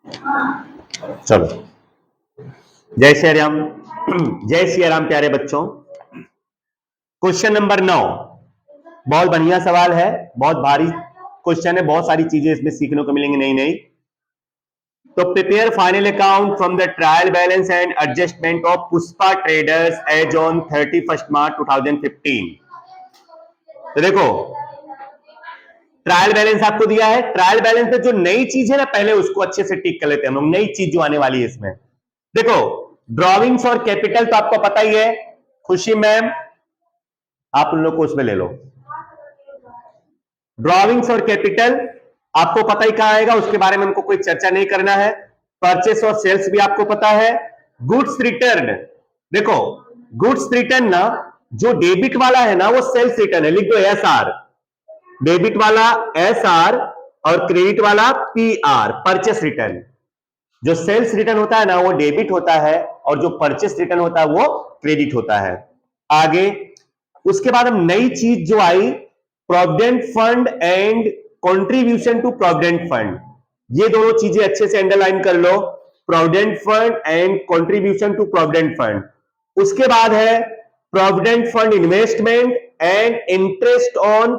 चलो, जय श्री राम। जय श्री राम प्यारे बच्चों। क्वेश्चन नंबर 9 बहुत बढ़िया सवाल है, बहुत भारी क्वेश्चन है, बहुत सारी चीजें इसमें सीखने को मिलेंगी नई नई। तो prepare final account from the trial balance and adjustment of Pushpa traders as on 31 March 2015। तो देखो, ट्रायल बैलेंस आपको दिया है। ट्रायल बैलेंस में जो नई चीज है ना, पहले उसको अच्छे से टिक कर लेते हैं हम लोग। नई चीज जो आने वाली है इसमें, देखो, ड्रॉविंग्स और कैपिटल तो आपको पता ही है। खुशी मैम, आप उन लोग को उसमें ले लो। ड्रॉविंग्स और कैपिटल आपको पता ही कहां आएगा, उसके बारे में हमको कोई चर्चा नहीं करना है। परचेस और सेल्स भी आपको पता है। गुड्स रिटर्न, देखो गुड्स रिटर्न ना, जो डेबिट वाला है ना वो सेल्स रिटर्न है, लिख दो एस आर। डेबिट वाला एस आर और क्रेडिट वाला पी आर, परचेस रिटर्न। जो सेल्स रिटर्न होता है ना वो डेबिट होता है, और जो परचेस रिटर्न होता है वो क्रेडिट होता है। आगे उसके बाद हम नई चीज जो आई, provident fund and contribution to provident fund. ये दोनों चीजें अच्छे से अंडरलाइन कर लो, provident fund and contribution to provident fund. उसके बाद है provident fund investment and interest on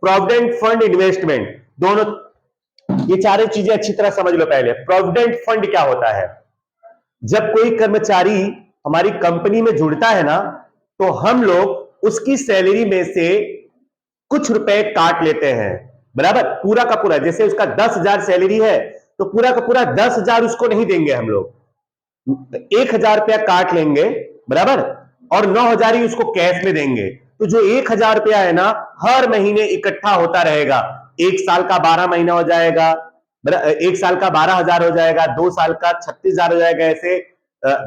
provident fund investment. दोनों, ये चारों चीजें अच्छी तरह समझ लो। पहले प्रोविडेंट फंड क्या होता है? जब कोई कर्मचारी हमारी कंपनी में जुड़ता है ना, तो हम लोग उसकी सैलरी में से कुछ रुपए काट लेते हैं, बराबर, पूरा का पूरा। जैसे उसका 10,000 सैलरी है, तो पूरा का पूरा 10,000 उसको नहीं देंगे हम लोग, 1,000 रुपया काट लेंगे, बराबर, और 9,000 ही उसको कैश में देंगे। तो जो 1,000 रुपया है ना, हर महीने इकट्ठा होता रहेगा। एक साल का 12 महीना हो जाएगा, एक साल का 12,000 हो जाएगा, 2 साल का 36,000 हो जाएगा, ऐसे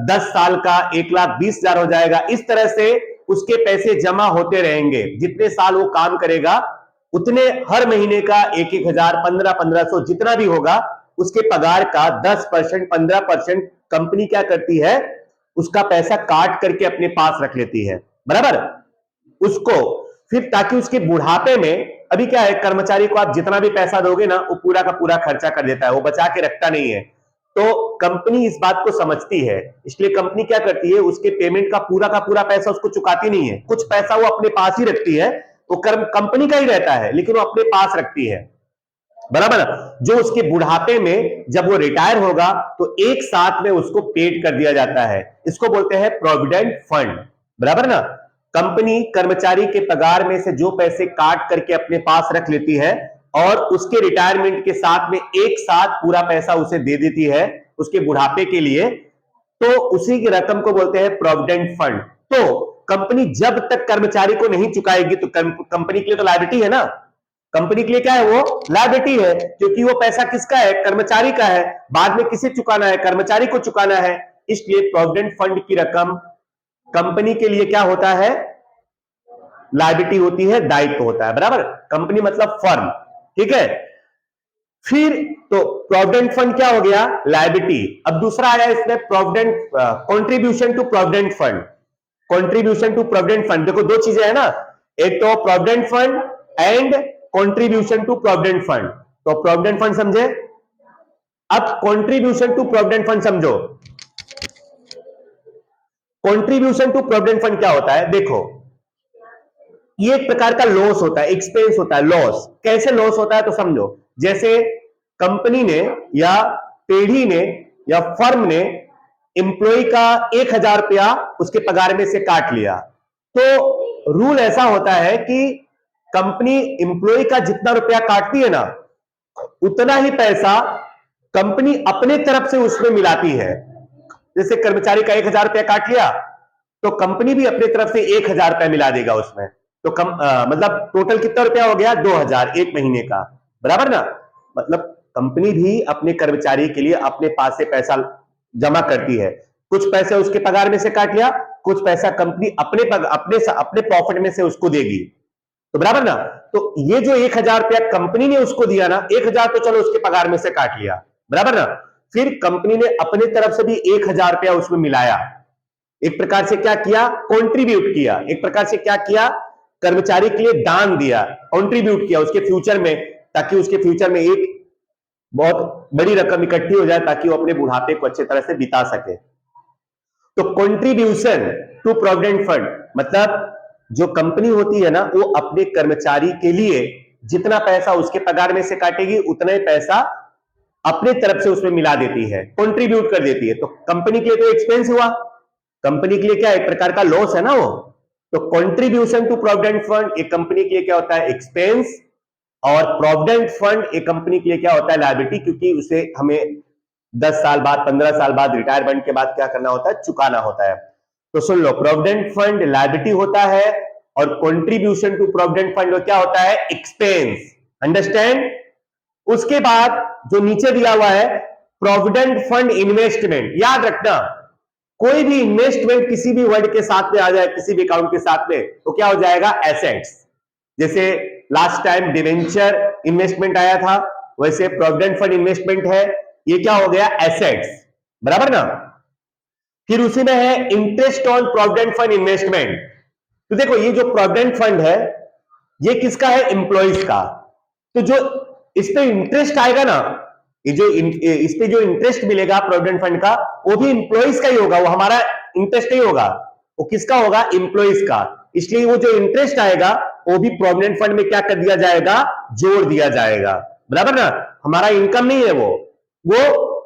10 साल का 1,20,000 हो जाएगा। इस तरह से उसके पैसे जमा होते रहेंगे। जितने साल वो काम करेगा उतने हर महीने का 1,000, 1,500 जितना भी होगा, उसके पगार का 10%, 15% कंपनी क्या करती है, उसका पैसा काट करके अपने पास रख लेती है, बराबर। उसको फिर, ताकि उसके बुढ़ापे में, अभी क्या है, कर्मचारी को आप जितना भी पैसा दोगे ना, वो पूरा का पूरा खर्चा कर देता है, वो बचा के रखता नहीं है। तो कंपनी इस बात को समझती है, इसलिए कंपनी क्या करती है, उसके पेमेंट का पूरा पैसा उसको चुकाती नहीं है। कुछ पैसा वो अपने पास ही रखती है, वो कंपनी का ही रहता है, लेकिन वो अपने पास रखती है, बराबर। जो उसके बुढ़ापे में जब वो रिटायर होगा, तो एक साथ में उसको पेड कर दिया जाता है। इसको बोलते हैं प्रोविडेंट फंड, बराबर ना। कंपनी कर्मचारी के पगार में से जो पैसे काट करके अपने पास रख लेती है, और उसके रिटायरमेंट के साथ में एक साथ पूरा पैसा उसे दे देती है उसके बुढ़ापे के लिए, तो उसी की रकम को बोलते हैं प्रोविडेंट फंड। तो कंपनी जब तक कर्मचारी को नहीं चुकाएगी, तो कंपनी के लिए तो लायबिलिटी है ना। कंपनी के लिए क्या है, वो लायबिलिटी है, क्योंकि वो पैसा किसका है, कर्मचारी का है। बाद में किसे चुकाना है, कर्मचारी को चुकाना है। इसलिए प्रोविडेंट फंड की रकम कंपनी के लिए क्या होता है, लायबिलिटी होती है, दायित्व होता है, बराबर। कंपनी मतलब फर्म, ठीक है। फिर तो प्रोविडेंट फंड क्या हो गया, लायबिलिटी। अब दूसरा आया इसमें provident contribution to provident fund. Contribution to provident fund, देखो दो चीजें है ना, एक तो provident fund and contribution to provident fund. तो प्रोविडेंट फंड समझे, अब कंट्रीब्यूशन टू प्रोविडेंट फंड समझो। कंट्रीब्यूशन टू प्रोविडेंट फंड क्या होता है, देखो, ये एक प्रकार का लॉस होता है, एक्सपेंस होता है, लॉस। कैसे लॉस होता है तो समझो, जैसे कंपनी ने या पेढ़ी ने या फर्म ने एम्प्लॉय का 1,000 रुपया उसके पगार में से काट लिया, तो रूल ऐसा होता है कि कंपनी एम्प्लॉय का जितना रुपया काटती है ना, उतना ही पैसा कंपनी अपने तरफ से उसमें मिलाती है। जैसे कर्मचारी का 1,000 रुपया काट लिया, तो कंपनी भी अपने तरफ से 1,000 रुपया मिला देगा उसमें। तो मतलब टोटल कितना रुपया हो गया, 2,000 एक महीने का, बराबर ना। मतलब कंपनी भी अपने कर्मचारी के लिए अपने पास से पैसा जमा करती है। कुछ पैसे उसके पगार में से काट लिया, कुछ पैसा कंपनी अपने प्रॉफिट में से उसको देगी, तो बराबर ना। तो ये जो 1,000 रुपया कंपनी ने उसको दिया ना, 1,000 तो चलो उसके पगार में से काट लिया, बराबर ना। फिर कंपनी ने अपने तरफ से भी 1,000 रुपया उसमें मिलाया। एक प्रकार से क्या किया, कंट्रीब्यूट किया। एक प्रकार से क्या किया, कर्मचारी के लिए दान दिया, कंट्रीब्यूट किया उसके फ्यूचर में, ताकि उसके फ्यूचर में एक बहुत बड़ी रकम इकट्ठी हो जाए ताकि वो अपने बुढ़ापे को अच्छे तरह से बिता सके। तो कंट्रीब्यूशन टू प्रोविडेंट फंड मतलब जो कंपनी होती है ना, वो अपने कर्मचारी के लिए जितना पैसा उसके पगार में से काटेगी उतना ही पैसा अपने तरफ से उसमें मिला देती है, कंट्रीब्यूट कर देती है। तो कंपनी के लिए तो एक्सपेंस हुआ, कंपनी के लिए क्या एक प्रकार का लॉस है ना वो। तो कंट्रीब्यूशन टू प्रोविडेंट फंड एक कंपनी के लिए क्या होता है, एक्सपेंस, और प्रोविडेंट फंड एक कंपनी के लिए क्या होता है, लायबिलिटी, क्योंकि उसे हमें 10 साल बाद 15 साल बाद रिटायरमेंट के बाद क्या करना होता है, चुकाना होता है। तो सुन लो, प्रोविडेंट फंड लायबिलिटी होता है और कंट्रीब्यूशन टू प्रोविडेंट फंड क्या होता है, एक्सपेंस। अंडरस्टैंड। उसके बाद जो नीचे दिया हुआ है प्रोविडेंट फंड इन्वेस्टमेंट, याद रखना कोई भी इन्वेस्टमेंट किसी भी वर्ड के साथ में आ जाए, किसी भी अकाउंट के साथ में, तो क्या हो जाएगा, एसेट्स। जैसे लास्ट टाइम डिवेंचर इन्वेस्टमेंट आया था, वैसे प्रोविडेंट फंड इन्वेस्टमेंट है, ये क्या हो गया, एसेट्स, बराबर ना। फिर उसी में है interest on provident fund investment. तो देखो ये जो प्रोविडेंट फंड है ये किसका है, एम्प्लॉइज का। तो जो इस पे इंटरेस्ट आएगा ना, ये जो इस पे जो इंटरेस्ट मिलेगा प्रोविडेंट फंड का, वो भी एम्प्लॉइज का ही होगा, वो हमारा इंटरेस्ट नहीं होगा, वो किसका होगा, एम्प्लॉइज का। इसलिए वो जो इंटरेस्ट आएगा वो भी प्रोविडेंट फंड में क्या कर दिया जाएगा, जोड़ दिया जाएगा, बराबर ना। हमारा इनकम नहीं है वो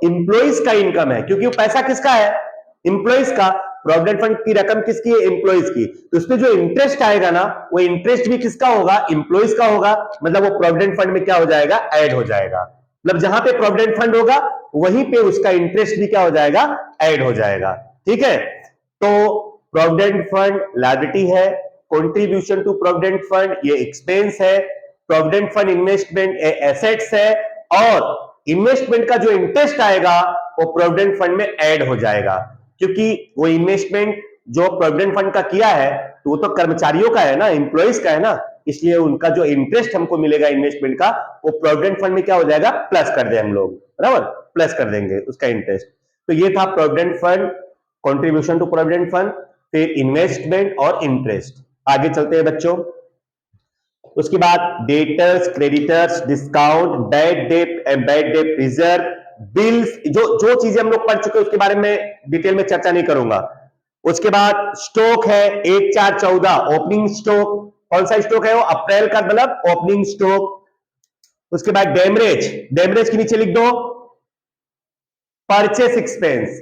एम्प्लॉइज का इनकम है, क्योंकि वो पैसा किसका है, एम्प्लॉइज का। प्रोविडेंट फंड की रकम किसकी है, एम्प्लॉइज की। तो उसमें जो इंटरेस्ट आएगा ना, वो इंटरेस्ट भी किसका होगा, एम्प्लॉइज का होगा। मतलब वो प्रोविडेंट फंड में क्या हो जाएगा, ऐड हो जाएगा। मतलब जहां पे प्रोविडेंट फंड होगा वहीं पे उसका इंटरेस्ट भी क्या हो जाएगा, ऐड हो जाएगा। ठीक है। तो प्रोविडेंट फंड लायबिलिटी है, कंट्रीब्यूशन टू प्रोविडेंट फंड ये एक्सपेंस है, प्रोविडेंट फंड इन्वेस्टमेंट एसेट्स है, और इन्वेस्टमेंट का जो इंटरेस्ट आएगा वो प्रोविडेंट फंड में ऐड हो जाएगा, क्योंकि वो इन्वेस्टमेंट जो प्रोविडेंट फंड का किया है तो वो तो कर्मचारियों का है ना, एम्प्लॉइज का है ना, इसलिए उनका जो इंटरेस्ट हमको मिलेगा इन्वेस्टमेंट का, वो प्रोविडेंट फंड में क्या हो जाएगा, प्लस कर दे हम लोग, बराबर, प्लस कर देंगे उसका इंटरेस्ट। तो ये था provident fund, contribution to provident fund, फिर इन्वेस्टमेंट और इंटरेस्ट। आगे चलते हैं बच्चों। उसके बाद debtors, creditors, discount, bad debt and bad debt reserve, bills, जो चीजें हम लोग पढ़ चुके हैं उसके बारे में डिटेल में चर्चा नहीं करूंगा। उसके बाद स्टॉक है 1/4/14 ओपनिंग स्टॉक, कौन सा स्टॉक है वो, अप्रैल का, मतलब ओपनिंग स्टॉक। उसके बाद डेमरेज, डेमरेज के नीचे लिख दो परचेस एक्सपेंस।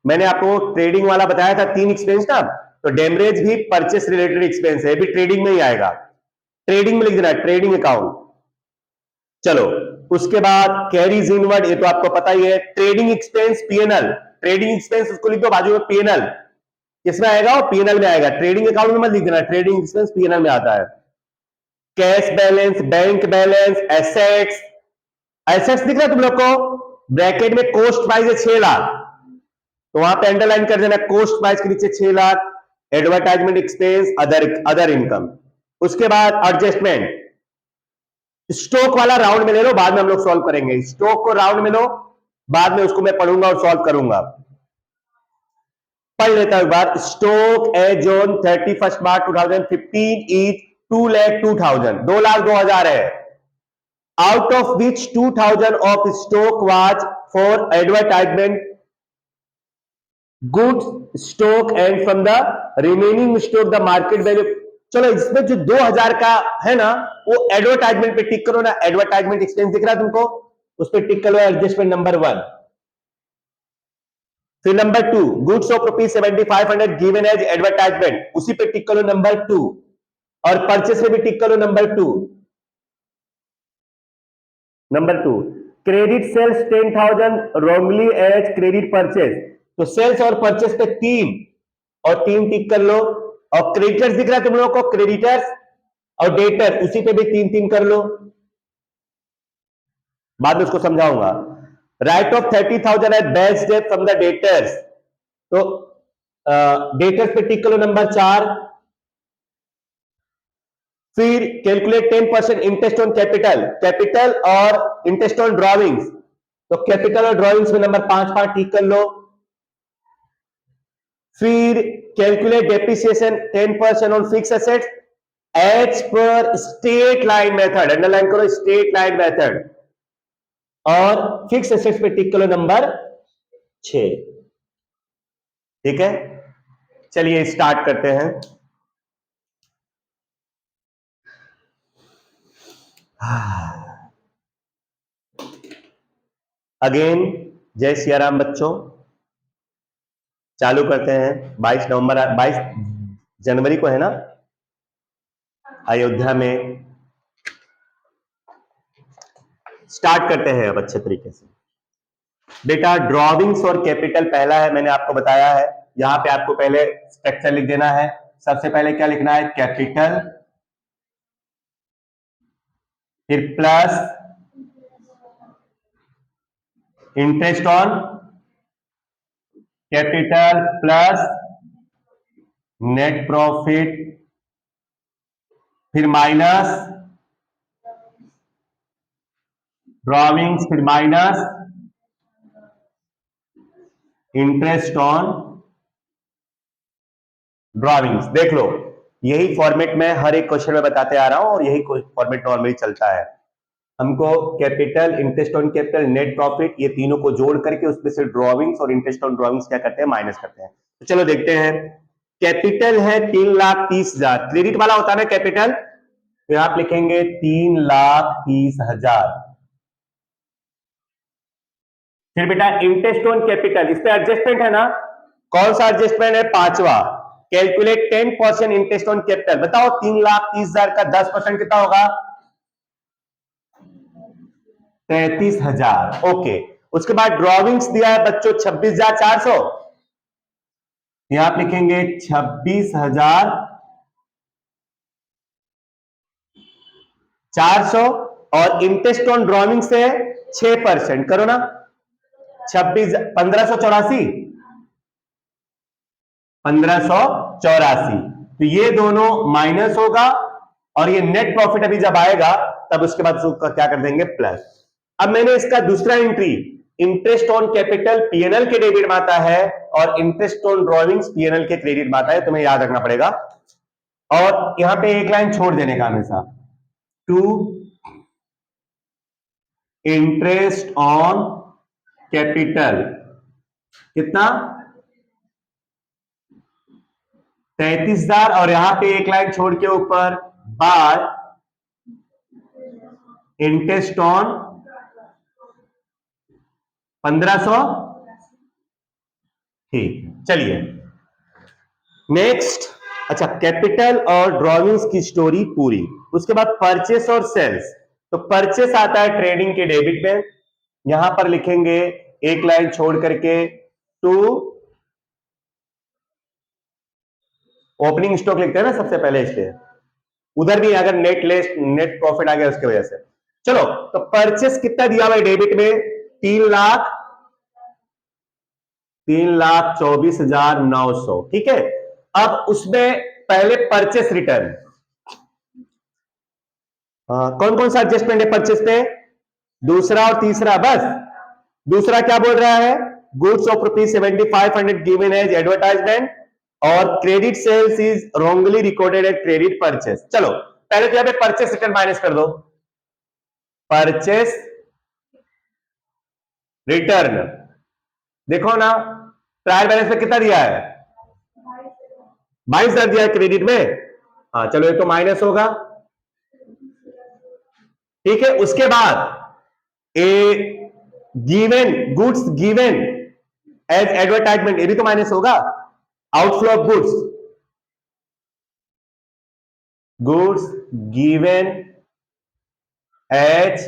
मैंने आपको ट्रेडिंग वाला बताया था 3 एक्सपेंस ना, तो डेमरेज भी परचेस रिलेटेड एक्सपेंस है, भी ट्रेडिंग में ही आएगा, ट्रेडिंग में लिख देना, ट्रेडिंग अकाउंट। चलो उसके बाद कैरीज इनवर्ड, ये तो आपको पता ही है। Trading expense PNL, trading expense उसको लिख दो बाजू में, पीएनएल किसमें आएगा, वो पीएनएल में आएगा, ट्रेडिंग अकाउंट में मत लिख देना, ट्रेडिंग एक्सपेंस पीएनएल में आता है। Cash balance, bank balance, assets, assets दिख रहा है तुम लोग को, ब्रैकेट में कॉस्ट प्राइस है 6 लाख, तो वहां पे अंडरलाइन कर देना, कॉस्ट प्राइस के नीचे 6 lakh, advertisement expense, other income. उसके बाद एडजस्टमेंट, स्टॉक वाला राउंड में ले लो, बाद में हम लोग सॉल्व करेंगे, स्टॉक को राउंड में लो, बाद में उसको मैं पढ़ूंगा और सॉल्व करूंगा। पढ़ लेता हूं एक बार। Stock as on 31 March 2015 is 2,02,000, 2,02,000 है, out of which 2,000 of stock was for advertisement goods stock and from the remaining stock the market value. चलो इसमें जो 2,000 का है ना, वो एडवर्टाइजमेंट पे टिक करो ना, एडवर्टाइजमेंट एक्सपेंस दिख रहा है तुमको, उस पर टिक करो, एडजस्टमेंट नंबर 1। फिर number 2, goods of ₹7,500 given as advertisement, उसी पे टिक करो नंबर 2, और परचेस में भी टिक करो number 2। Number 2, credit sales 10,000 wrongly as credit purchase, तो सेल्स और परचेस पे 3 और 3 टिक कर लो, और क्रेडिटर्स दिख रहा है तुम लोगों को, क्रेडिटर्स और डेटर, उसी पे भी 3-3 कर लो, बाद में उसको समझाऊंगा। Write off 30,000 at best debt from the debtors, तो डेटर्स पे टिक करो नंबर 4। फिर calculate 10% interest on capital, capital और इंटरेस्ट ऑन ड्रॉइंग्स, तो कैपिटल और ड्रॉइंग्स में नंबर 5 टिक कर लो। फिर calculate depreciation 10% on fix assets as per straight line method, underline करो स्ट्रेट लाइन मेथड, और फिक्स एसेट्स पे टिक करो नंबर 6। ठीक है, चलिए स्टार्ट करते हैं। अगेन जय सियाराम बच्चों, चालू करते हैं। 22 जनवरी को है ना अयोध्या में। स्टार्ट करते हैं अब अच्छे तरीके से। बेटा ड्रॉविंग्स और कैपिटल पहला है, मैंने आपको बताया है। यहां पे आपको पहले स्ट्रक्चर लिख देना है। सबसे पहले क्या लिखना है, कैपिटल, फिर plus interest on capital, plus net profit, फिर माइनस ड्रॉविंग्स, फिर माइनस इंटरेस्ट ऑन ड्रॉविंग्स। देख लो, यही फॉर्मेट में हर एक क्वेश्चन में बताते आ रहा हूं और यही फॉर्मेट नॉर्मली चलता है। हमको capital, interest on capital, net profit, ये तीनों को जोड़ करके उसमें से ड्रॉविंग्स और इंटरेस्ट ऑन ड्रॉविंग्स क्या करते हैं, माइनस करते हैं। तो चलो देखते हैं। कैपिटल है 3,30,000, क्रेडिट वाला होता है ना कैपिटल, तो आप लिखेंगे 3,30,000। फिर बेटा इंटरेस्ट ऑन कैपिटल, इस पे एडजस्टमेंट है ना, कौन सा एडजस्टमेंट है, 5वां। Calculate 10% interest on capital. बताओ 3,30,000 का 10% कितना होगा, 33,000। ओके, उसके बाद ड्रॉविंग्स दिया है बच्चों 26,400, यहां आप लिखेंगे 26,400, और इंटरेस्ट ऑन ड्रॉविंग से 6% करो ना, 1584, 1584। तो ये दोनों माइनस होगा, और ये नेट प्रॉफिट अभी जब आएगा तब उसके बाद उसका क्या कर देंगे, प्लस। अब मैंने इसका दूसरा entry, interest on capital PNL के डेबिट में आता है और इंटरेस्ट ऑन ड्रॉविंग्स पीएनएल के क्रेडिट में आता है, तुम्हें याद रखना पड़ेगा। और यहां पे एक लाइन छोड़ देने का हमेशा, टू इंटरेस्ट ऑन कैपिटल कितना, 33,000, और यहां पे एक लाइन छोड़ के ऊपर बाय इंटरेस्ट ऑन 1500। ठीक, चलिए नेक्स्ट। अच्छा, कैपिटल और ड्रॉविंग्स की स्टोरी पूरी। उसके बाद परचेस और सेल्स। तो परचेस आता है ट्रेडिंग के डेबिट में, यहां पर लिखेंगे एक लाइन छोड़ करके टू ओपनिंग स्टॉक लिखते हैं ना सबसे पहले, इसलिए उधर भी अगर नेट प्रॉफिट आ गया उसकी वजह से। चलो, तो परचेस कितना दिया हुआ डेबिट में, 3,24,900। ठीक है, अब उसमें पहले परचेस रिटर्न, कौन कौन सा एडजस्टमेंट है परचेस पे, दूसरा और तीसरा बस। दूसरा क्या बोल रहा है, goods of ₹7,500 given as advertisement, और credit sales is wrongly recorded at credit purchase. चलो पहले तो यहां पे परचेस रिटर्न माइनस कर दो, परचेस रिटर्न देखो ना, ट्रायल बैलेंस में कितना दिया है, 22,000 दिया है क्रेडिट में। हाँ चलो, ये तो माइनस होगा। ठीक है, उसके बाद a given goods given as advertisement, ये भी तो माइनस होगा। Outflow of goods given as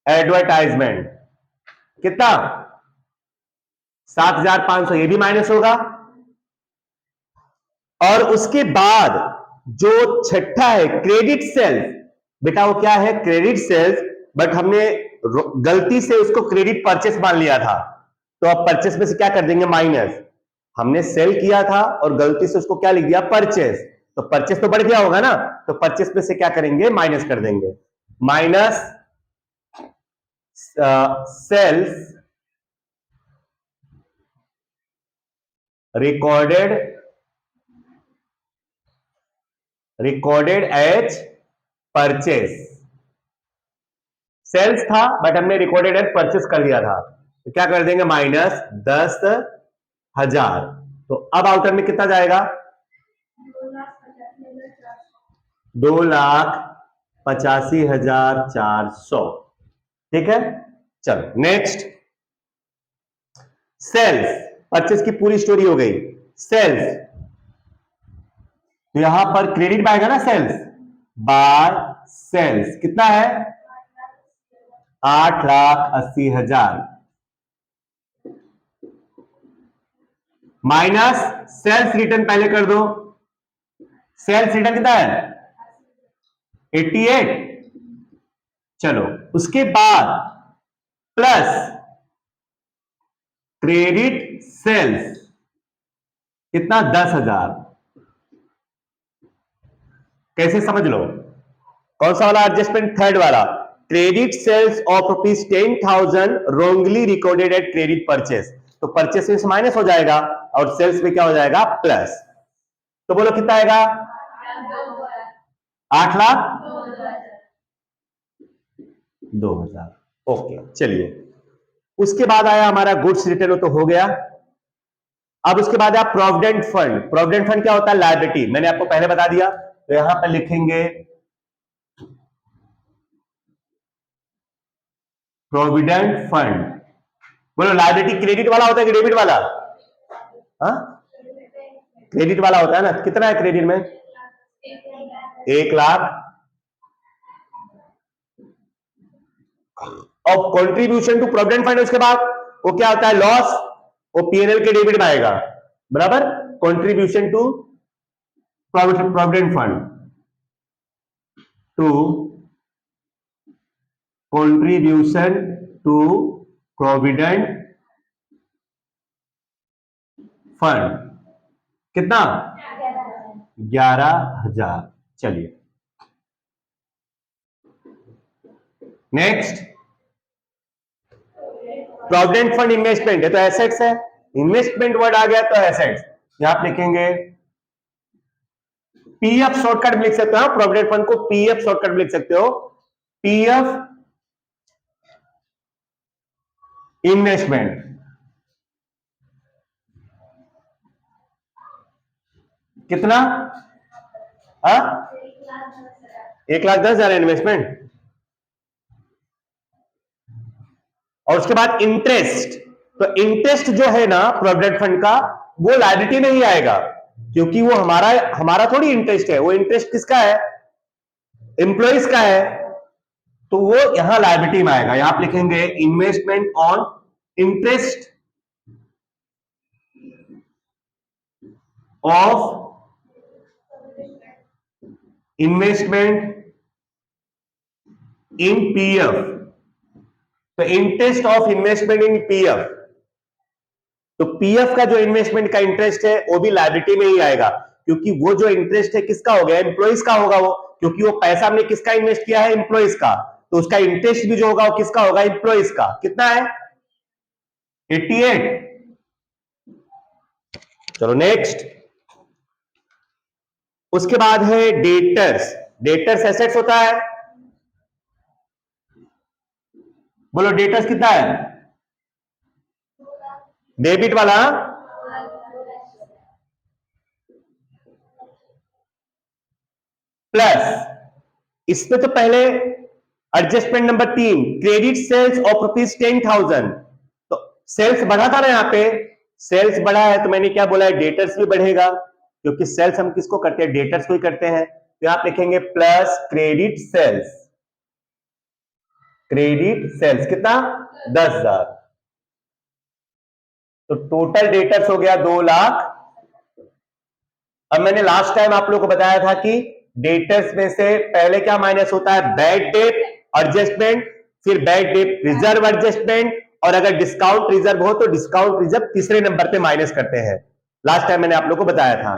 advertisement कितना, 7,500, ये भी माइनस होगा। और उसके बाद जो छठा है क्रेडिट सेल्स, बेटा वो क्या है, क्रेडिट सेल्स, बट हमने गलती से उसको क्रेडिट परचेस मान लिया था, तो अब परचेस में से क्या कर देंगे, माइनस। हमने सेल किया था और गलती से उसको क्या लिख दिया, परचेस, तो परचेस तो बढ़ गया होगा ना, तो परचेस में से क्या करेंगे, माइनस कर देंगे, minus sales recorded recorded as purchase. Sales था बट हमने रिकॉर्डेड एज परचेस कर दिया था, तो क्या कर देंगे, -10,000। तो अब आउटर में कितना जाएगा, 2,85,400। ठीक है, चलो नेक्स्ट। सेल्स, परचेस की पूरी स्टोरी हो गई। सेल्स, तो यहां पर क्रेडिट आएगा ना, सेल्स बाय सेल्स कितना है, 8,80,000 माइनस सेल्स रिटर्न पहले कर दो। सेल्स रिटर्न कितना है, 88। चलो उसके बाद प्लस क्रेडिट सेल्स कितना, 10,000। कैसे समझ लो, कौन सा वाला एडजस्टमेंट, थर्ड वाला। Credit sales of ₹10,000 wrongly recorded at credit purchase, तो परचेस में माइनस हो जाएगा और सेल्स में क्या हो जाएगा, प्लस। तो बोलो कितना आएगा, 8,02,000। ओके चलिए, उसके बाद आया हमारा गुड्स रिटर्न, तो हो गया। अब उसके बाद आप प्रोविडेंट फंड। प्रोविडेंट फंड क्या होता है, लायबिलिटी, मैंने आपको पहले बता दिया। तो यहां पर लिखेंगे प्रोविडेंट फंड। बोलो लायबिलिटी क्रेडिट वाला होता है कि डेबिट वाला, हाँ क्रेडिट वाला होता है ना। कितना है क्रेडिट में, 1,00,000। और कंट्रीब्यूशन टू प्रोविडेंट फंड उसके बाद वो क्या होता है, लॉस, वो पीएनएल के डेबिट में आएगा, बराबर। Contribution to provident fund, to contribution to provident fund कितना, 11,000। चलिए नेक्स्ट, प्रोविडेंट फंड इन्वेस्टमेंट है तो एसेट्स है, इन्वेस्टमेंट वर्ड आ गया तो एसेट्स। यहां आप लिखेंगे पीएफ, शॉर्टकट में लिख सकते हो, प्रोविडेंट फंड को पीएफ शॉर्टकट में लिख सकते हो, पीएफ इन्वेस्टमेंट कितना, 1,10,000 इन्वेस्टमेंट। और उसके बाद इंटरेस्ट, तो इंटरेस्ट जो है ना प्रोविडेंट फंड का, वो लायबिलिटी में ही आएगा, क्योंकि वो हमारा हमारा थोड़ी इंटरेस्ट है, वो इंटरेस्ट किसका है, एम्प्लॉइज का है, तो वो यहां लायबिलिटी में आएगा। यहां आप लिखेंगे investment on interest of investment in PF, तो interest of investment in PF, तो पीएफ का जो इन्वेस्टमेंट का इंटरेस्ट है वो भी लायबिलिटी में ही आएगा, क्योंकि वो जो इंटरेस्ट है किसका हो गया, एम्प्लॉइज का होगा वो, क्योंकि वो पैसा हमने किसका इन्वेस्ट किया है, एम्प्लॉइज का, तो उसका इंटरेस्ट भी जो होगा वो किसका होगा, एम्प्लॉइज का। कितना है, 88। चलो नेक्स्ट, उसके बाद है डेटर्स। डेटर्स एसेट्स होता है, बोलो डेटर्स कितना है, डेबिट वाला, प्लस इसमें तो पहले adjustment number 3, credit sales of ₹10,000, तो सेल्स बढ़ा था ना, यहां पे सेल्स बढ़ा है तो मैंने क्या बोला है, डेटर्स भी बढ़ेगा, क्योंकि सेल्स हम किसको करते हैं, डेटर्स को ही करते हैं। तो आप लिखेंगे plus credit sales, credit sales कितना, 10,000। तो टोटल डेटर्स हो गया 2,00,000। अब मैंने लास्ट टाइम आप लोगों को बताया था कि डेटर्स में से पहले क्या माइनस होता है, बैड डेट एडजस्टमेंट, फिर बैड डेट रिजर्व एडजस्टमेंट, और अगर डिस्काउंट रिजर्व हो तो डिस्काउंट रिजर्व तीसरे नंबर पे माइनस करते हैं। लास्ट टाइम मैंने आप लोगों को बताया था।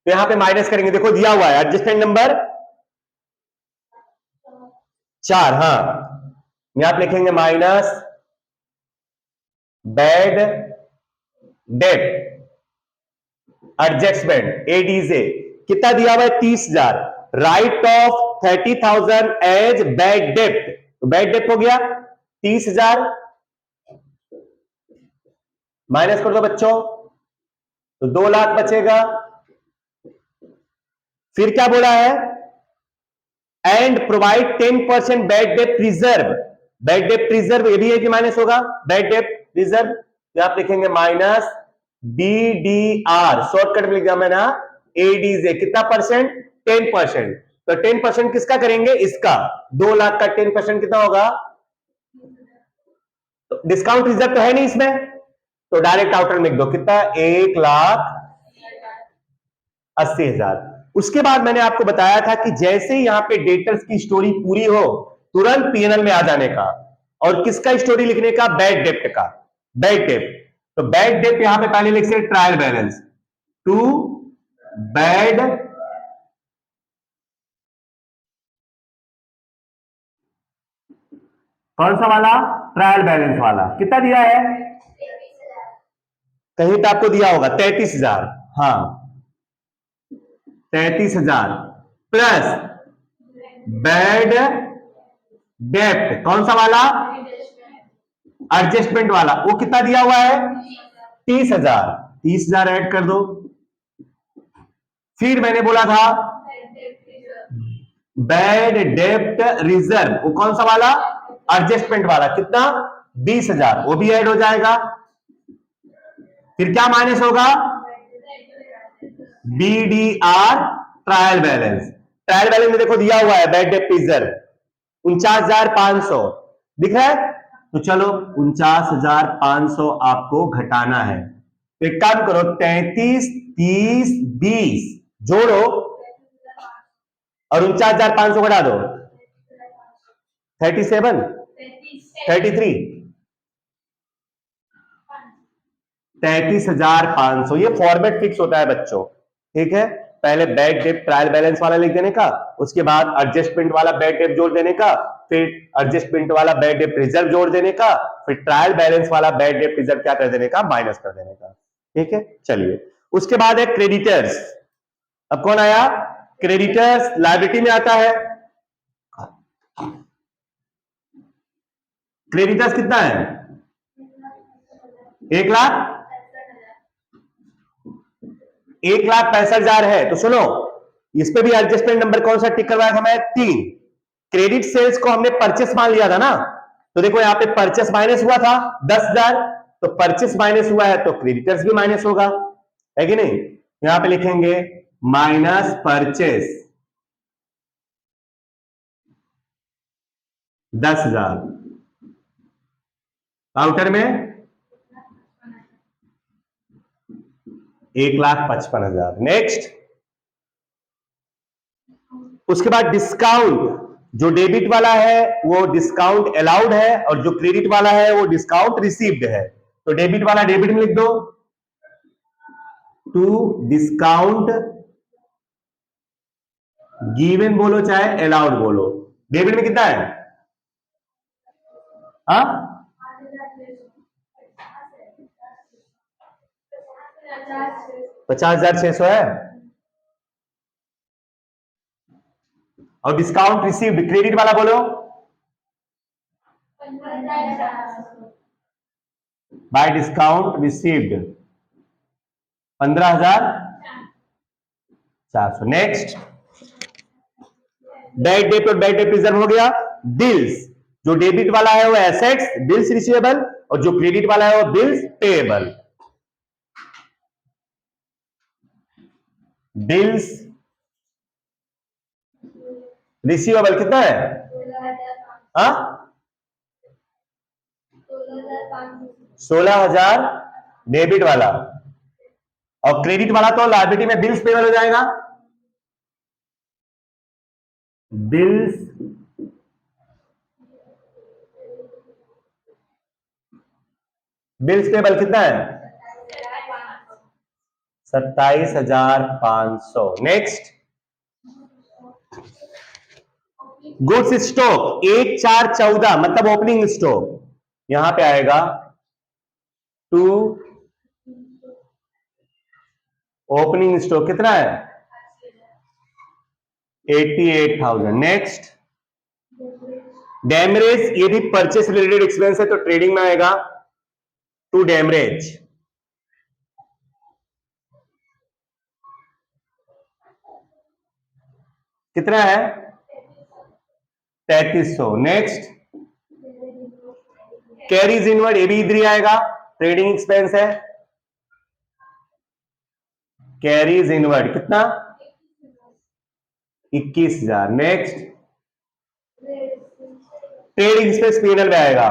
तो यहां पे माइनस करेंगे, देखो दिया हुआ है एडजस्टमेंट नंबर 4, हाँ यहां आप लिखेंगे minus bad debt adjustment ADJ कितना दिया हुआ है 30,000, राइट ऑफ 30,000 एज बैड डेप्ट, तो बैड डेप्ट हो गया 30,000, माइनस कर दो बच्चों, तो 2 लाख बचेगा। फिर क्या बोला है, एंड प्रोवाइड 10% बैड डेप्ट रिजर्व, बैड डेप्ट रिजर्व ये भी है कि माइनस होगा, बैड डेप्ट रिजर्व तो आप लिखेंगे माइनस बीडीआर, शॉर्टकट में लिख दिया मैंने एडीजे, कितना परसेंट 10%, तो 10% किसका करेंगे, इसका 2 लाख का 10% कितना होगा, तो डिस्काउंट रिजर्व तो है नहीं इसमें, तो डायरेक्ट आउटर में लिख दो कितना 1,80,000। उसके बाद मैंने आपको बताया था कि जैसे ही यहां पे डेटर्स की स्टोरी पूरी हो तुरंत पीएनएल में आ जाने का, और किसका स्टोरी लिखने का, बैड डेप्ट का, बैड डेप्ट, तो बैड डेप्ट यहां पे पहले लिख सकते ट्रायल बैलेंस टू बैड कौन सा वाला, ट्रायल बैलेंस वाला, कितना दिया है, कहीं पे आपको दिया होगा 33,000, हाँ 33,000 प्लस बैड डेप्ट कौन सा वाला, एडजस्टमेंट वाला, वो कितना दिया हुआ है 30,000, 30,000 ऐड कर दो। फिर मैंने बोला था बैड डेप्ट रिजर्व, वो कौन सा वाला, एडजस्टमेंट वाला, कितना 20,000, वो भी ऐड हो जाएगा। फिर क्या माइनस होगा, BDR trial balance, trial balance में देखो दिया हुआ है बैड डेप्ट रिजर्व 49,500 दिख रहा है, तो चलो 49,500 आपको घटाना है, तो एक काम करो 33, 30, 20 जोड़ो और 49,500 घटा दो, 37, 33, 33,500, ये फॉर्मेट फिक्स होता है बच्चों, ठीक है, पहले बैड डेप्ट ट्रायल बैलेंस वाला लिख देने का, उसके बाद एडजस्टमेंट वाला बैड डेप्ट जोड़ देने का, फिर एडजस्टमेंट वाला बैड डेप्ट रिजर्व जोड़ देने का, फिर ट्रायल बैलेंस वाला बैड डेप्ट रिजर्व क्या कर देने का, माइनस कर देने का, ठीक है। चलिए उसके बाद है क्रेडिटर्स, अब कौन आया, क्रेडिटर्स लायबिलिटी में आता है, क्रेडिटर्स कितना है 1,65,000 है, तो सुनो इस पे भी एडजस्टमेंट नंबर कौन सा टिक करवाया था मैं, 3, क्रेडिट सेल्स को हमने परचेस मान लिया था ना, तो देखो यहाँ पे परचेस माइनस हुआ था 10,000, तो परचेस माइनस हुआ है तो क्रेडिटर्स भी माइनस होगा, है कि नहीं, यहां पे लिखेंगे माइनस परचेस 10,000, आउटर में 1,55,000, नेक्स्ट। उसके बाद डिस्काउंट, जो डेबिट वाला है वो डिस्काउंट अलाउड है और जो क्रेडिट वाला है वो डिस्काउंट रिसीव्ड है, तो डेबिट वाला डेबिट में लिख दो, टू डिस्काउंट गिवन बोलो चाहे अलाउड बोलो, डेबिट में कितना है, हाँ 50,600 है, और डिस्काउंट रिसीव्ड क्रेडिट वाला बोलो, bye discount received 15,400, next. Bad debt और बैड डेट रिजर्व हो गया, बिल्स, जो डेबिट वाला है वो एसेट्स बिल्स रिसीवेबल और जो क्रेडिट वाला है वो बिल्स पेएबल, बिल्स रिसीवेबल कितना है, हाँ 16,000 डेबिट वाला, और क्रेडिट वाला तो लायबिलिटी में बिल्स पेबल हो जाएगा, बिल्स बिल्स पेबल कितना है 27,500, नेक्स्ट। गुड्स स्टॉक 1,414 मतलब ओपनिंग स्टॉक, यहां पे आएगा टू ओपनिंग स्टॉक कितना है? 88,000। नेक्स्ट, डैमरेज, ये भी परचेस रिलेटेड एक्सपेंस है तो ट्रेडिंग में आएगा। टू डैमरेज कितना है? 3300। नेक्स्ट, कैरीज इनवर्ड, ये भी इधर ही आएगा, ट्रेडिंग एक्सपेंस है। कैरीज इनवर्ड कितना? 21,000। नेक्स्ट, ट्रेडिंग एक्सपेंस पीएनएल में आएगा।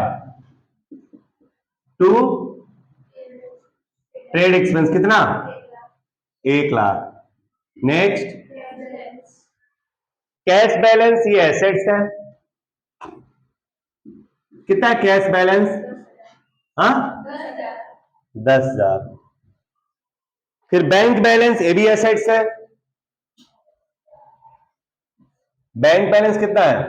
टू ट्रेड एक्सपेंस कितना? 1,00,000। नेक्स्ट, कैश बैलेंस, ये एसेट्स है। कितना है कैश बैलेंस? हाँ, 10,000। फिर बैंक बैलेंस, ये भी एसेट्स है। बैंक बैलेंस कितना है?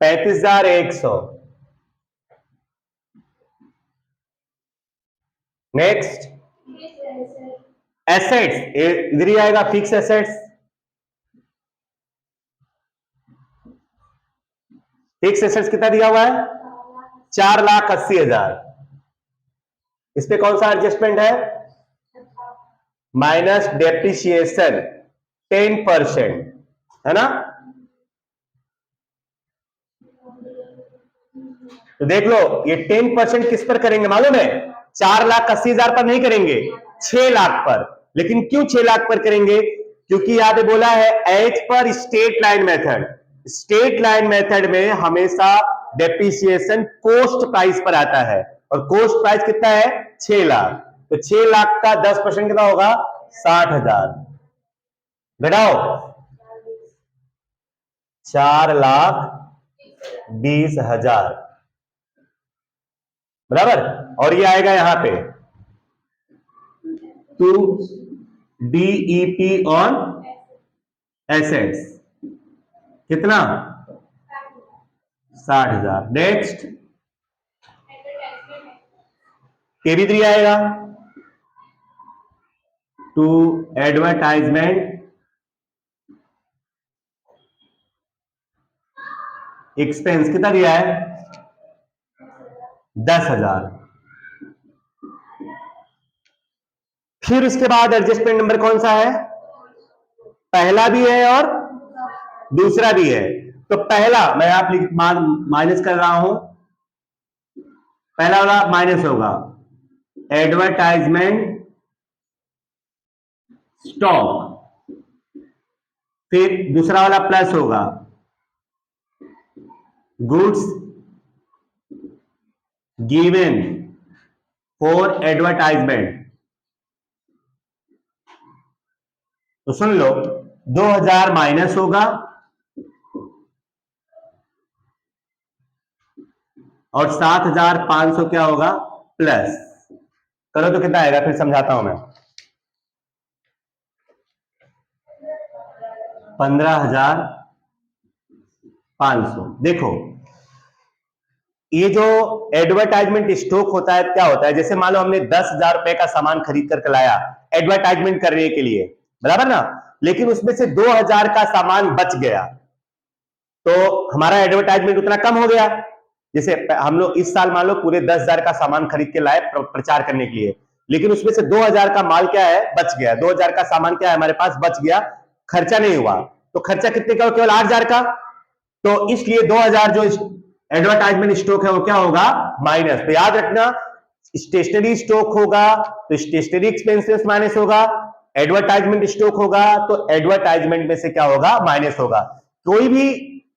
35,100। नेक्स्ट, एसेट्स, इधर ही आएगा, फिक्स एसेट्स। फिक्स एसेट्स कितना दिया हुआ है? 4,80,000। इस पे कौन सा एडजस्टमेंट है? माइनस डेप्रिसिएशन 10%, है ना? तो देख लो, ये 10% किस पर करेंगे मालूम है? 4,80,000 पर नहीं करेंगे, 6 लाख पर। लेकिन क्यों 6 लाख पर करेंगे? क्योंकि यहां पे बोला है as per state line method. State line method में हमेशा डेप्रिसिएशन कॉस्ट प्राइस पर आता है, और कॉस्ट प्राइस कितना है? 6 लाख। तो 6 लाख का 10% कितना होगा? 60,000। घटाओ, 4,20,000 बराबर। और ये आएगा यहां पे टू डीईपी ऑन एसेट्स कितना? 60,000। नेक्स्ट, ये भी आएगा टू एडवर्टाइजमेंट एक्सपेंस कितना दिया है? 10,000। फिर उसके बाद एडजस्टमेंट नंबर कौन सा है? पहला भी है और दूसरा भी है। तो पहला मैं आप माइनस कर रहा हूं, पहला वाला माइनस होगा एडवर्टाइजमेंट स्टॉक, फिर दूसरा वाला प्लस होगा गुड्स गिवन फॉर एडवर्टाइजमेंट। तो सुन लो, 2,000 माइनस होगा और 7,500 क्या होगा? प्लस। करो तो कितना आएगा, फिर समझाता हूं मैं। 15,500। देखो, ये जो एडवर्टाइजमेंट स्टॉक होता है, क्या होता है? जैसे मान लो हमने 10,000 रुपए का सामान खरीद करके लाया एडवर्टाइजमेंट करने के लिए, बराबर ना? लेकिन उसमें से 2,000 का सामान बच गया, तो हमारा एडवर्टाइजमेंट उतना कम हो गया। जैसे हम लोग इस साल मान लो पूरे 10,000 का सामान खरीद के लाए प्रचार करने के लिए, लेकिन उसमें से 2,000 का माल क्या है? बच गया। 2,000 का सामान क्या है? हमारे पास बच गया, खर्चा नहीं हुआ। तो खर्चा कितने का? केवल 8,000 का। तो इसलिए 2,000 जो एडवर्टाइजमेंट स्टॉक है वो क्या होगा? माइनस। तो याद रखना, स्टेशनरी स्टॉक होगा तो स्टेशनरी एक्सपेंसेस माइनस होगा, एडवर्टाइजमेंट स्टॉक होगा तो एडवर्टाइजमेंट में से क्या होगा? माइनस होगा। कोई भी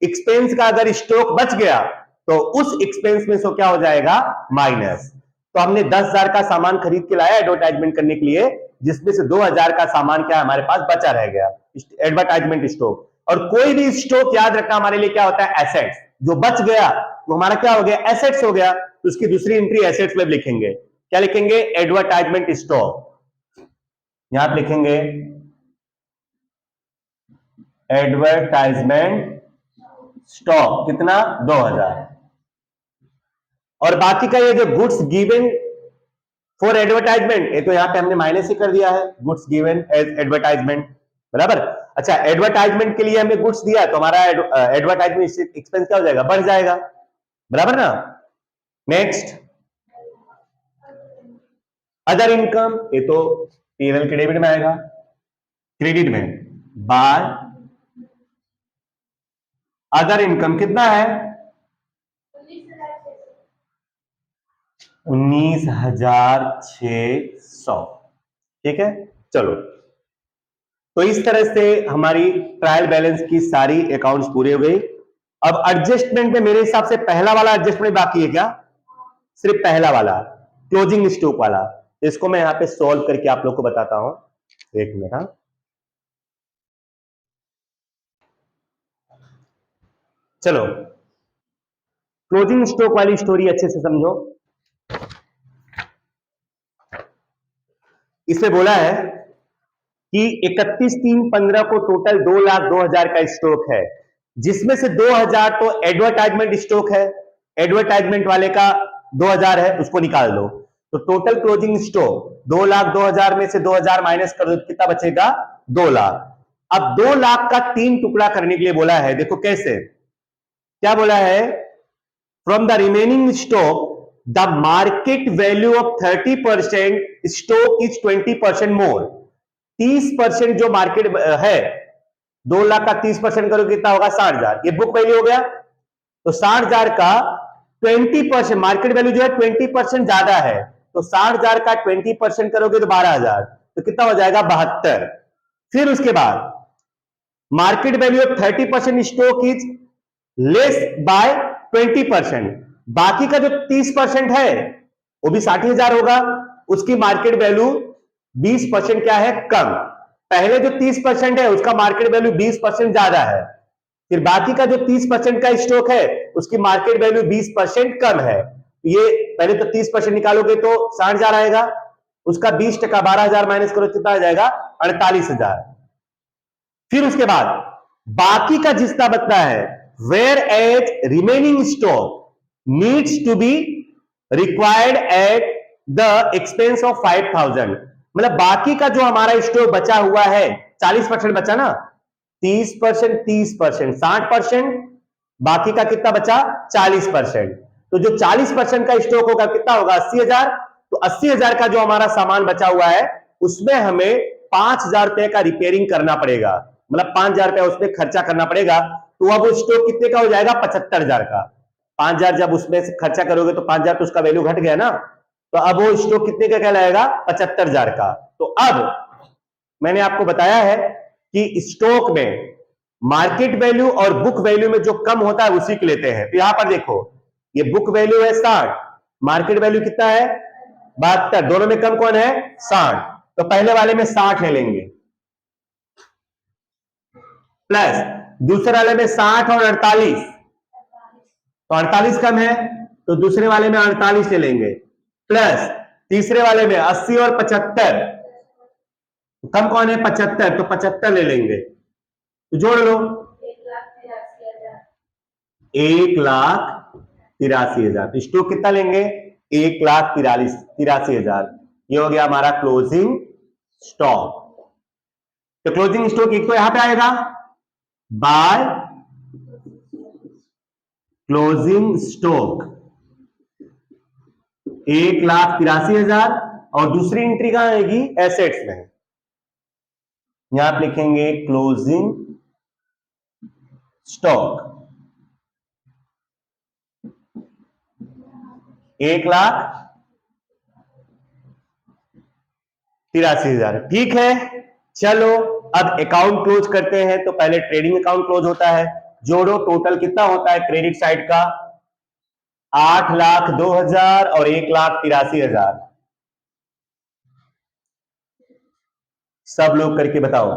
एक्सपेंस का अगर स्टॉक बच गया तो उस एक्सपेंस में से क्या हो जाएगा? माइनस। तो हमने 10,000 का सामान खरीद के लाया एडवर्टाइजमेंट करने के लिए, जिसमें से 2,000 का सामान क्या हमारे पास बचा रह गया, एडवर्टाइजमेंट स्टॉक। और कोई भी स्टॉक याद रखना हमारे लिए क्या होता है? एसेट्स। जो बच गया वो हमारा क्या हो गया? एसेट्स हो गया। तो उसकी दूसरी एंट्री एसेट्स में लिखेंगे। क्या लिखेंगे? Advertisement stock. यहां पे लिखेंगे एडवर्टाइजमेंट स्टॉक कितना? 2,000। और बाकी का ये जो गुड्स गिवन फॉर एडवर्टाइजमेंट, ये तो यहाँ पे हमने माइनस ही कर दिया है, गुड्स गिवन एज एडवर्टाइजमेंट, बराबर। अच्छा, एडवर्टाइजमेंट के लिए हमने गुड्स दिया तो हमारा एडवर्टाइजमेंट एक्सपेंस क्या हो जाएगा, बढ़ जाएगा, बराबर ना। नेक्स्ट, अदर इनकम, ये तो पीएनएल के डेबिट में आएगा, क्रेडिट में, बाय अदर इनकम कितना है, 19,600, ठीक है। चलो, तो इस तरह से हमारी ट्रायल बैलेंस की सारी अकाउंट्स पूरे हो गई। अब एडजस्टमेंट में मेरे हिसाब से पहला वाला एडजस्टमेंट बाकी है क्या, सिर्फ पहला वाला क्लोजिंग स्टॉक वाला। इसको मैं यहां पे सॉल्व करके आप लोग को बताता हूं, एक मिनट। हाँ, चलो, क्लोजिंग स्टॉक वाली स्टोरी अच्छे से समझो। इसमें बोला है कि 31/3/15 को टोटल 2,02,000 का स्टॉक है, जिसमें से 2,000 तो एडवर्टाइजमेंट स्टॉक है, एडवर्टाइजमेंट वाले का 2,000 है, उसको निकाल दो। तो टोटल क्लोजिंग स्टॉक 2,02,000 में से 2,000 माइनस कर दो, कितना बचेगा, 2 लाख। अब 2 लाख का 3 टुकड़ा करने के लिए बोला है, देखो कैसे, क्या बोला है, from the remaining stock the market value of 30% stock is 20% मोर। 30% जो मार्केट है, 2 लाख का 30% करो कितना होगा, 60,000, ये बुक वैल्यू हो गया। तो 60,000 का 20%, मार्केट वैल्यू जो है 20% ज्यादा है, तो 60,000 का 20% करोगे तो 12,000, तो कितना हो जाएगा, 72। फिर उसके बाद market value of 30% stock is less bye 20%, बाकी का जो 30% है वो भी 60,000 होगा, उसकी मार्केट वैल्यू 20% क्या है, कम। पहले जो 30% है उसका मार्केट वैल्यू 20% ज्यादा है, फिर बाकी का जो 30% का स्टॉक है उसकी मार्केट वैल्यू 20% कम है। ये पहले तो 30% निकालोगे तो 60,000 आएगा, उसका 20% 12,000 माइनस करो, कितना आ जाएगा, 48,000। फिर उसके बाद बाकी का जितना बचता है, whereas remaining stock needs to be required at the expense of 5,000, मतलब बाकी का जो हमारा स्टॉक बचा हुआ है, 40% बचा ना, 30%, 30%, 60%, बाकी का कितना बचा, 40%। तो जो 40% का स्टॉक होगा कितना होगा, 80,000। तो 80,000 का जो हमारा सामान बचा हुआ है उसमें हमें 5,000 रुपए का रिपेयरिंग करना पड़ेगा, मतलब 5,000 रुपया उसमें खर्चा करना पड़ेगा। तो अब वो स्टॉक कितने का हो जाएगा, 75,000 का। 5,000 जब उसमें से खर्चा करोगे तो 5,000 तो उसका वैल्यू घट गया ना, तो अब वो स्टॉक कितने का कहलाएगा, 75,000 का। तो अब मैंने आपको बताया है कि स्टॉक में मार्केट वैल्यू और बुक वैल्यू में जो कम होता है उसी को लेते हैं। तो यहां पर देखो, ये बुक वैल्यू है 60, मार्केट वैल्यू कितना है, 72, दोनों में कम कौन है, 60। तो पहले वाले में 60 ले लेंगे, प्लस दूसरे वाले में 60 और 48, तो 48 कम है, तो दूसरे वाले में 48 ले लेंगे, प्लस तीसरे वाले में 80 और 75, कम कौन है, 75, तो 75 ले लेंगे, तो जोड़ लो, 1,83,000। तो स्टॉक कितना लेंगे, 1,83,000। ये हो गया हमारा क्लोजिंग स्टॉक। तो क्लोजिंग स्टॉक एक तो यहां पे आएगा बाय क्लोजिंग स्टॉक 1,83,000, और दूसरी एंट्री कहां आएगी, एसेट्स में। यहां आप लिखेंगे क्लोजिंग स्टॉक 1,83,000, ठीक है। चलो, अब अकाउंट क्लोज करते हैं। तो पहले ट्रेडिंग अकाउंट क्लोज होता है, जोड़ो, टोटल कितना होता है क्रेडिट साइड का, 8,02,000 और 1,83,000। सब लोग करके बताओ,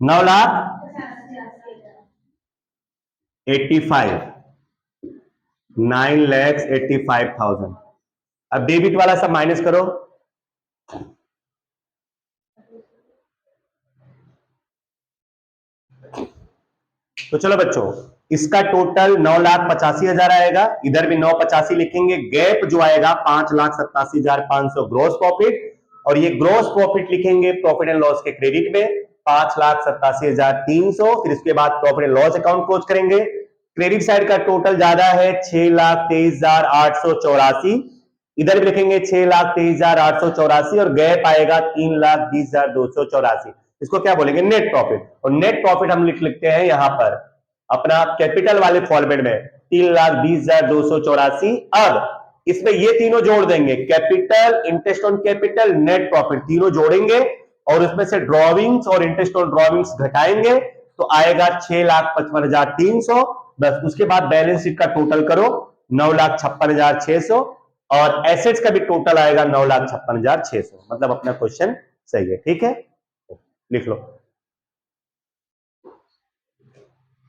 9,85,000, 9,85,000। अब डेबिट वाला सब माइनस करो, तो चलो बच्चों, इसका टोटल 9,85,000 आएगा, इधर भी 985 लिखेंगे। गैप जो आएगा 5,87,500 ग्रोस प्रॉफिट, और ये ग्रोस प्रॉफिट लिखेंगे प्रॉफिट एंड लॉस के क्रेडिट में 5,87,300। फिर इसके बाद profit and loss account close करेंगे। क्रेडिट साइड का टोटल ज्यादा है 6,23,884, इधर भी लिखेंगे 6,23,884, और गैप आएगा 3,20,284। इसको क्या बोलेंगे? Net profit. और नेट प्रॉफिट हम लिखते हैं यहां पर अपना कैपिटल वाले फॉर्मेट में 3,20,284। अब इसमें ये तीनों जोड़ देंगे, capital, interest on capital, net profit, तीनों जोड़ेंगे और उसमें से ड्रॉविंग्स और इंटरेस्ट ऑन ड्रॉविंग्स घटाएंगे तो आएगा 6,55,300। बस उसके बाद बैलेंस शीट का टोटल करो 9,56,600, और एसेट्स का भी टोटल आएगा 9,56,600। मतलब अपना क्वेश्चन सही है। ठीक है, लिख लो।